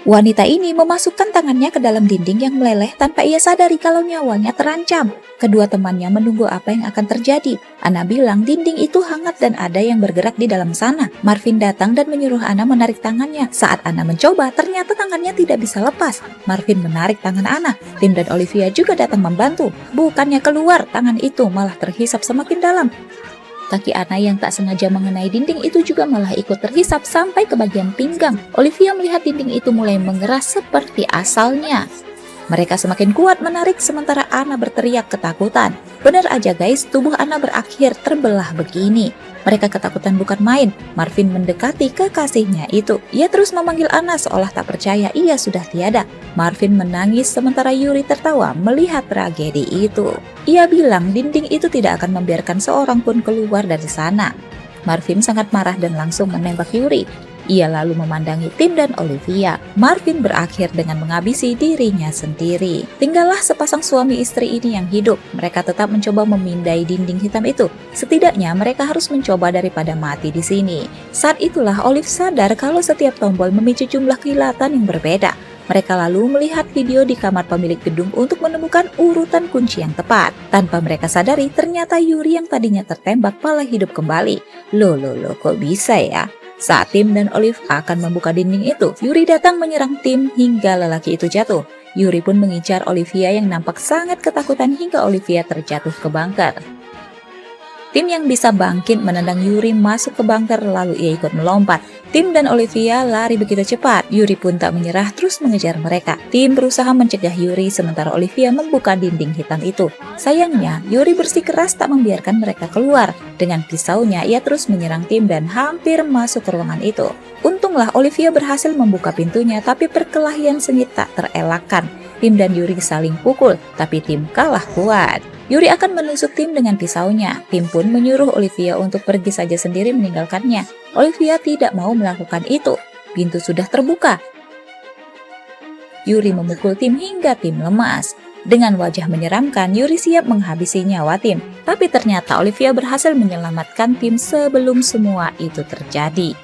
Wanita ini memasukkan tangannya ke dalam dinding yang meleleh tanpa ia sadari kalau nyawanya terancam. Kedua temannya menunggu apa yang akan terjadi. Ana bilang dinding itu hangat dan ada yang bergerak di dalam sana. Marvin datang dan menyuruh Ana menarik tangannya. Saat Ana mencoba, ternyata tangannya tidak bisa lepas. Marvin menarik tangan Ana. Tim dan Olivia juga datang membantu. Bukannya keluar, tangan itu malah terhisap semakin dalam. Kaki Ana yang tak sengaja mengenai dinding itu juga malah ikut terhisap sampai ke bagian pinggang. Olivia melihat dinding itu mulai mengeras seperti asalnya. Mereka semakin kuat menarik sementara Ana berteriak ketakutan. Benar aja guys, tubuh Ana berakhir terbelah begini. Mereka ketakutan bukan main. Marvin mendekati kekasihnya itu. Ia terus memanggil Ana seolah tak percaya ia sudah tiada. Marvin menangis sementara Yuri tertawa melihat tragedi itu. Ia bilang dinding itu tidak akan membiarkan seorang pun keluar dari sana. Marvin sangat marah dan langsung menembak Yuri. Ia lalu memandangi Tim dan Olivia. Marvin berakhir dengan menghabisi dirinya sendiri. Tinggallah sepasang suami istri ini yang hidup. Mereka tetap mencoba memindai dinding hitam itu. Setidaknya mereka harus mencoba daripada mati di sini. Saat itulah Olive sadar kalau setiap tombol memicu jumlah kilatan yang berbeda. Mereka lalu melihat video di kamar pemilik gedung untuk menemukan urutan kunci yang tepat. Tanpa mereka sadari, ternyata Yuri yang tadinya tertembak malah hidup kembali. Loh, kok bisa ya? Saat Tim dan Olive akan membuka dinding itu, Yuri datang menyerang Tim hingga lelaki itu jatuh. Yuri pun mengincar Olivia yang nampak sangat ketakutan hingga Olivia terjatuh ke bunker. Tim yang bisa bangkit menendang Yuri masuk ke bunker lalu ia ikut melompat. Tim dan Olivia lari begitu cepat. Yuri pun tak menyerah terus mengejar mereka. Tim berusaha mencegah Yuri sementara Olivia membuka dinding hitam itu. Sayangnya, Yuri bersikeras tak membiarkan mereka keluar. Dengan pisaunya, ia terus menyerang Tim dan hampir masuk ke ruangan itu. Untunglah Olivia berhasil membuka pintunya tapi perkelahian sengit tak terelakkan. Tim dan Yuri saling pukul, tapi Tim kalah kuat. Yuri akan menusuk Tim dengan pisaunya. Tim pun menyuruh Olivia untuk pergi saja sendiri meninggalkannya. Olivia tidak mau melakukan itu. Pintu sudah terbuka. Yuri memukul Tim hingga Tim lemas. Dengan wajah menyeramkan, Yuri siap menghabisi nyawa Tim. Tapi ternyata Olivia berhasil menyelamatkan Tim sebelum semua itu terjadi.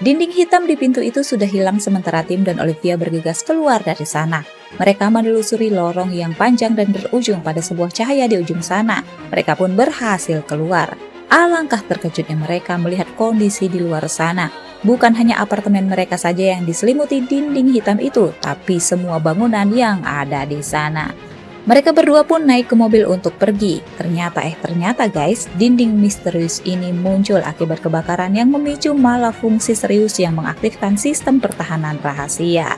Dinding hitam di pintu itu sudah hilang sementara Tim dan Olivia bergegas keluar dari sana. Mereka menelusuri lorong yang panjang dan berujung pada sebuah cahaya di ujung sana. Mereka pun berhasil keluar. Alangkah terkejutnya mereka melihat kondisi di luar sana. Bukan hanya apartemen mereka saja yang diselimuti dinding hitam itu, tapi semua bangunan yang ada di sana. Mereka berdua pun naik ke mobil untuk pergi. Ternyata guys, dinding misterius ini muncul akibat kebakaran yang memicu malafungsi serius yang mengaktifkan sistem pertahanan rahasia.